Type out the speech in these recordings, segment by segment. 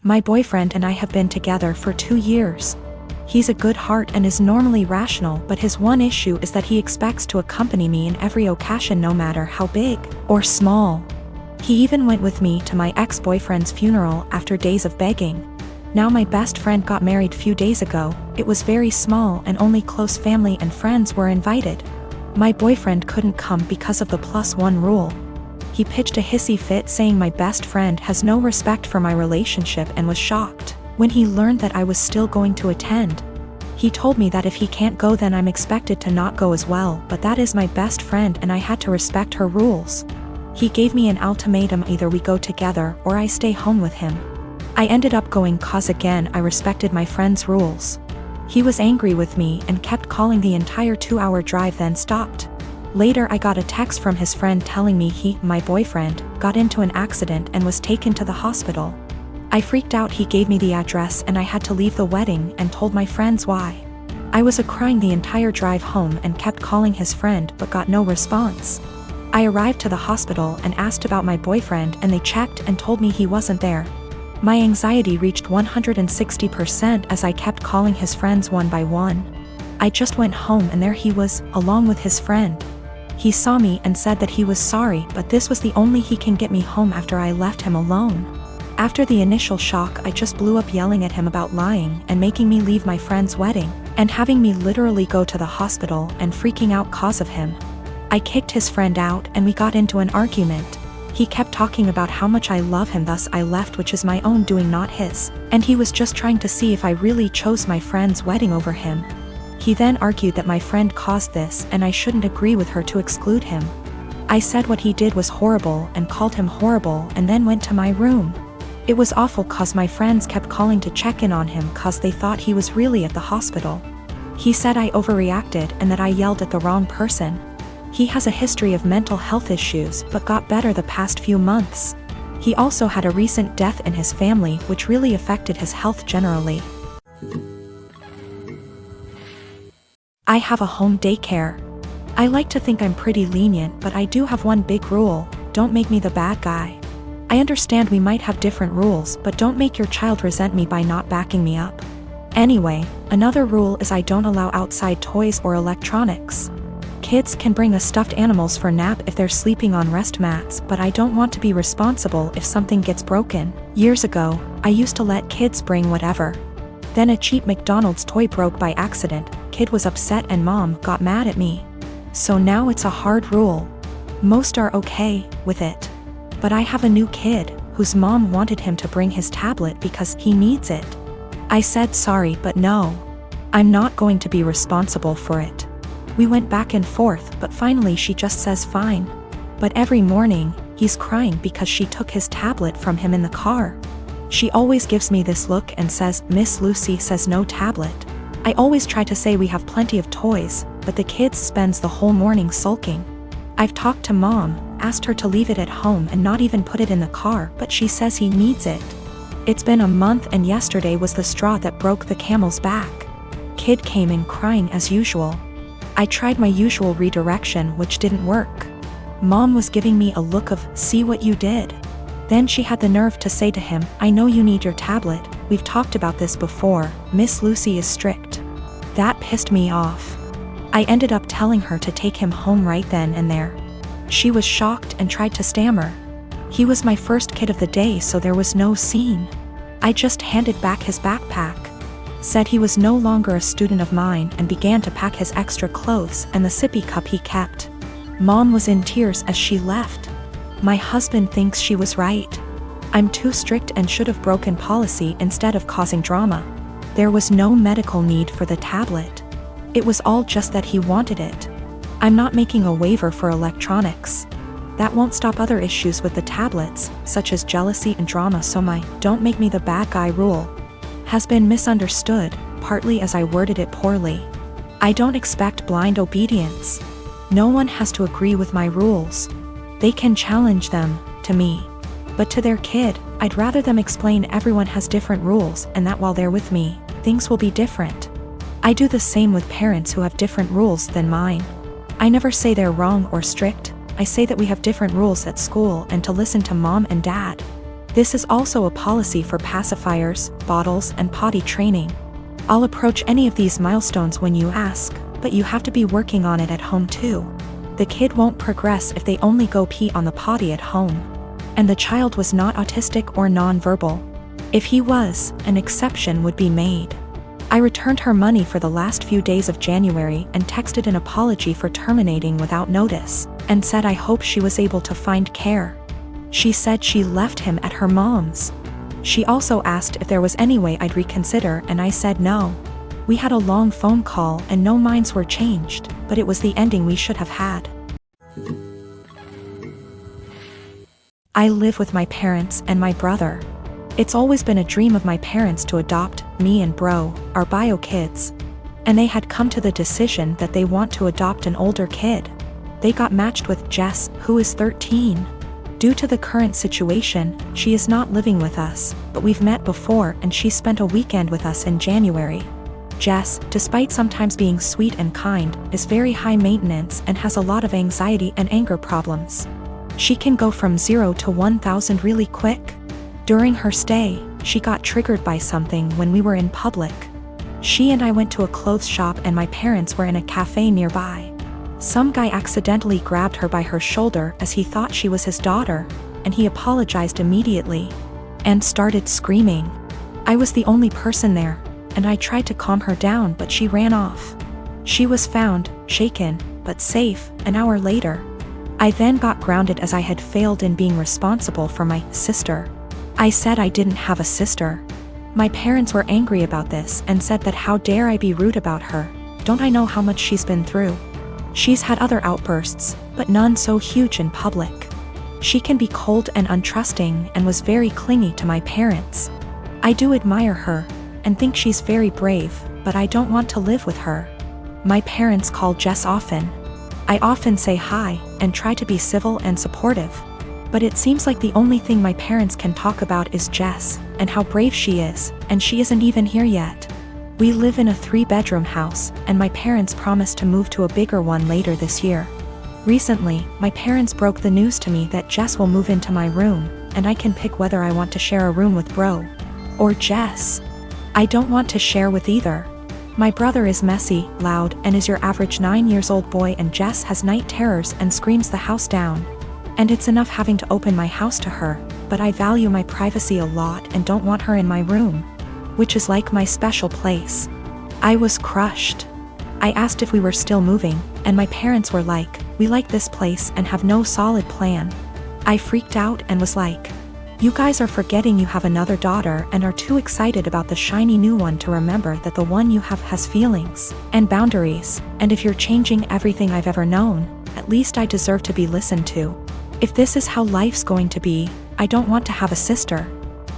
My boyfriend and I have been together for 2 years. He's a good heart and is normally rational, but his one issue is that he expects to accompany me in every occasion no matter how big or small. He even went with me to my ex-boyfriend's funeral after days of begging. Now my best friend got married few days ago. It was very small and only close family and friends were invited. My boyfriend couldn't come because of the +1 rule. He pitched a hissy fit saying my best friend has no respect for my relationship and was shocked when he learned that I was still going to attend. He told me that if he can't go then I'm expected to not go as well, but that is my best friend and I had to respect her rules. He gave me an ultimatum: either we go together or I stay home with him. I ended up going cause again I respected my friend's rules. He was angry with me and kept calling the entire 2-hour drive, then stopped. Later I got a text from his friend telling me my boyfriend, got into an accident and was taken to the hospital. I freaked out. He gave me the address and I had to leave the wedding and told my friends why. I was crying the entire drive home and kept calling his friend but got no response. I arrived to the hospital and asked about my boyfriend and they checked and told me he wasn't there. My anxiety reached 160% as I kept calling his friends one by one. I just went home and there he was, along with his friend. He saw me and said that he was sorry, but this was the only he can get me home after I left him alone. After the initial shock, I just blew up yelling at him about lying and making me leave my friend's wedding, and having me literally go to the hospital and freaking out cause of him. I kicked his friend out and we got into an argument. He kept talking about how much I love him, thus I left, which is my own doing, not his, and he was just trying to see if I really chose my friend's wedding over him. He then argued that my friend caused this and I shouldn't agree with her to exclude him. I said what he did was horrible and called him horrible and then went to my room. It was awful cause my friends kept calling to check in on him cause they thought he was really at the hospital. He said I overreacted and that I yelled at the wrong person. He has a history of mental health issues but got better the past few months. He also had a recent death in his family which really affected his health generally. I have a home daycare. I like to think I'm pretty lenient, but I do have one big rule: don't make me the bad guy. I understand we might have different rules, but don't make your child resent me by not backing me up. Anyway, another rule is I don't allow outside toys or electronics. Kids can bring stuffed animals for nap if they're sleeping on rest mats, but I don't want to be responsible if something gets broken. Years ago, I used to let kids bring whatever. Then a cheap McDonald's toy broke by accident. Kid was upset and mom got mad at me. So now it's a hard rule. Most are okay with it. But I have a new kid whose mom wanted him to bring his tablet because he needs it. I said sorry, but no. I'm not going to be responsible for it. We went back and forth, but finally she just says fine. But every morning, he's crying because she took his tablet from him in the car. She always gives me this look and says, "Miss Lucy says no tablet." I always try to say we have plenty of toys, but the kid spends the whole morning sulking. I've talked to mom, asked her to leave it at home and not even put it in the car, but she says he needs it. It's been a month and yesterday was the straw that broke the camel's back. Kid came in crying as usual. I tried my usual redirection, which didn't work. Mom was giving me a look of, "See what you did?" Then she had the nerve to say to him, "I know you need your tablet, we've talked about this before, Miss Lucy is strict." That pissed me off. I ended up telling her to take him home right then and there. She was shocked and tried to stammer. He was my first kid of the day, so there was no scene. I just handed back his backpack, said he was no longer a student of mine, and began to pack his extra clothes and the sippy cup he kept. Mom was in tears as she left. My husband thinks she was right. I'm too strict and should have broken policy instead of causing drama. There was no medical need for the tablet. It was all just that he wanted it. I'm not making a waiver for electronics. That won't stop other issues with the tablets, such as jealousy and drama, so my "don't make me the bad guy" rule has been misunderstood, partly as I worded it poorly. I don't expect blind obedience. No one has to agree with my rules. They can challenge them, to me. But to their kid, I'd rather them explain everyone has different rules and that while they're with me, things will be different. I do the same with parents who have different rules than mine. I never say they're wrong or strict. I say that we have different rules at school and to listen to mom and dad. This is also a policy for pacifiers, bottles, and potty training. I'll approach any of these milestones when you ask, but you have to be working on it at home too. The kid won't progress if they only go pee on the potty at home. And the child was not autistic or non-verbal. If he was, an exception would be made. I returned her money for the last few days of January and texted an apology for terminating without notice, and said I hope she was able to find care. She said she left him at her mom's. She also asked if there was any way I'd reconsider, and I said no. We had a long phone call and no minds were changed, but it was the ending we should have had. I live with my parents and my brother. It's always been a dream of my parents to adopt me and bro, our bio kids. And they had come to the decision that they want to adopt an older kid. They got matched with Jess, who is 13. Due to the current situation, she is not living with us, but we've met before and she spent a weekend with us in January. Jess, despite sometimes being sweet and kind, is very high maintenance and has a lot of anxiety and anger problems. She can go from 0 to 1,000 really quick. During her stay, she got triggered by something when we were in public. She and I went to a clothes shop and my parents were in a cafe nearby. Some guy accidentally grabbed her by her shoulder as he thought she was his daughter, and he apologized immediately and started screaming. I was the only person there, and I tried to calm her down, but she ran off. She was found, shaken, but safe, an hour later. I then got grounded as I had failed in being responsible for my sister. I said I didn't have a sister. My parents were angry about this and said that how dare I be rude about her, don't I know how much she's been through? She's had other outbursts, but none so huge in public. She can be cold and untrusting and was very clingy to my parents. I do admire her and think she's very brave, but I don't want to live with her. My parents call Jess often. I often say hi and try to be civil and supportive. But it seems like the only thing my parents can talk about is Jess and how brave she is, and she isn't even here yet. We live in a 3-bedroom house, and my parents promised to move to a bigger one later this year. Recently, my parents broke the news to me that Jess will move into my room, and I can pick whether I want to share a room with bro or Jess. I don't want to share with either. My brother is messy, loud, and is your average 9-year-old boy, and Jess has night terrors and screams the house down. And it's enough having to open my house to her, but I value my privacy a lot and don't want her in my room, which is like my special place. I was crushed. I asked if we were still moving, and my parents were like, we like this place and have no solid plan. I freaked out and was like, you guys are forgetting you have another daughter and are too excited about the shiny new one to remember that the one you have has feelings and boundaries, and if you're changing everything I've ever known, at least I deserve to be listened to. If this is how life's going to be, I don't want to have a sister.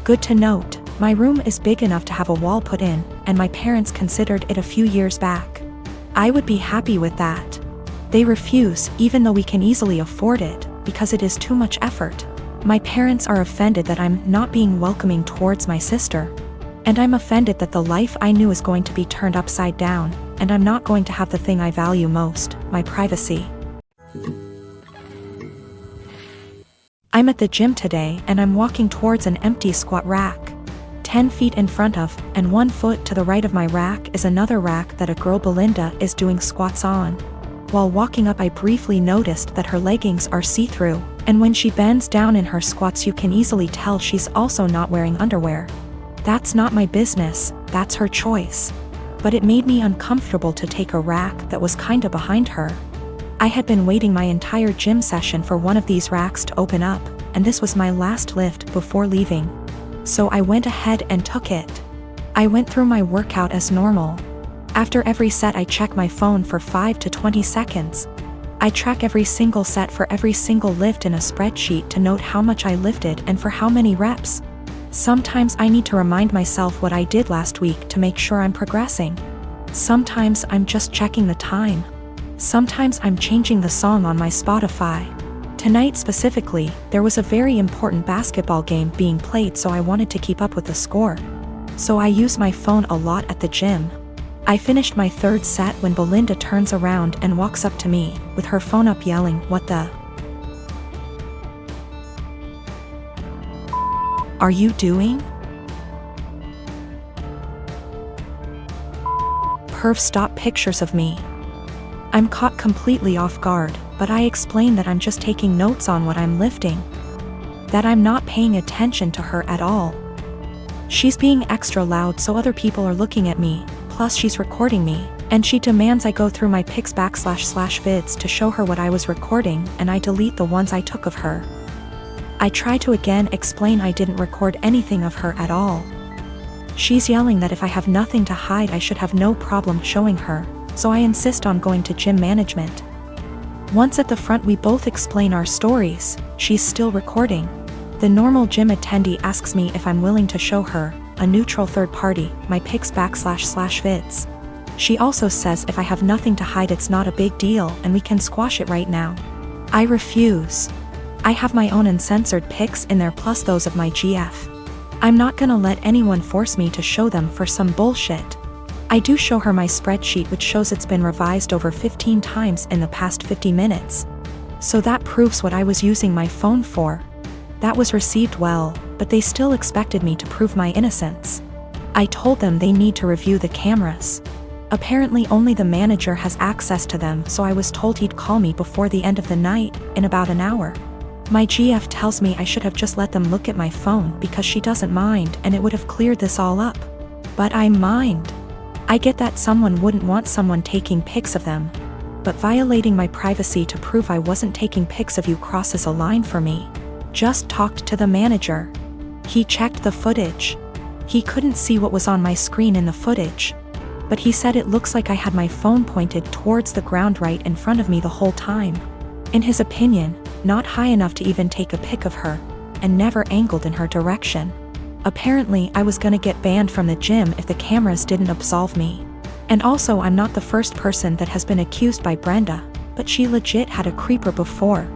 Good to note, my room is big enough to have a wall put in, and my parents considered it a few years back. I would be happy with that. They refuse, even though we can easily afford it, because it is too much effort. My parents are offended that I'm not being welcoming towards my sister. And I'm offended that the life I knew is going to be turned upside down, and I'm not going to have the thing I value most, my privacy. I'm at the gym today and I'm walking towards an empty squat rack. 10 feet in front of, and 1 foot to the right of my rack is another rack that a girl Belinda is doing squats on. While walking up, I briefly noticed that her leggings are see-through, and when she bends down in her squats you can easily tell she's also not wearing underwear. That's not my business, that's her choice. But it made me uncomfortable to take a rack that was kinda behind her. I had been waiting my entire gym session for one of these racks to open up, and this was my last lift before leaving. So I went ahead and took it. I went through my workout as normal. After every set I check my phone for 5 to 20 seconds. I track every single set for every single lift in a spreadsheet to note how much I lifted and for how many reps. Sometimes I need to remind myself what I did last week to make sure I'm progressing. Sometimes I'm just checking the time. Sometimes I'm changing the song on my Spotify. Tonight specifically, there was a very important basketball game being played, so I wanted to keep up with the score. So I use my phone a lot at the gym. I finished my third set when Belinda turns around and walks up to me, with her phone up yelling, "What the?" are you doing? Perv stop pictures of me. I'm caught completely off guard, but I explain that I'm just taking notes on what I'm lifting. That I'm not paying attention to her at all. She's being extra loud so other people are looking at me, plus she's recording me, and she demands I go through my pics / vids to show her what I was recording, and I delete the ones I took of her. I try to again explain I didn't record anything of her at all. She's yelling that if I have nothing to hide I should have no problem showing her, so I insist on going to gym management. Once at the front we both explain our stories, she's still recording. The normal gym attendee asks me if I'm willing to show her, a neutral third party, my pics / vids. She also says if I have nothing to hide it's not a big deal and we can squash it right now. I refuse. I have my own uncensored pics in there plus those of my GF. I'm not gonna let anyone force me to show them for some bullshit. I do show her my spreadsheet which shows it's been revised over 15 times in the past 50 minutes. So that proves what I was using my phone for. That was received well, but they still expected me to prove my innocence. I told them they need to review the cameras. Apparently only the manager has access to them, so I was told he'd call me before the end of the night, in about an hour. My GF tells me I should have just let them look at my phone because she doesn't mind and it would have cleared this all up. But I mind. I get that someone wouldn't want someone taking pics of them. But violating my privacy to prove I wasn't taking pics of you crosses a line for me. Just talked to the manager. He checked the footage. He couldn't see what was on my screen in the footage. But he said it looks like I had my phone pointed towards the ground right in front of me the whole time. In his opinion, not high enough to even take a pic of her, and never angled in her direction. Apparently I was gonna get banned from the gym if the cameras didn't absolve me. And also I'm not the first person that has been accused by Brenda, but she legit had a creeper before.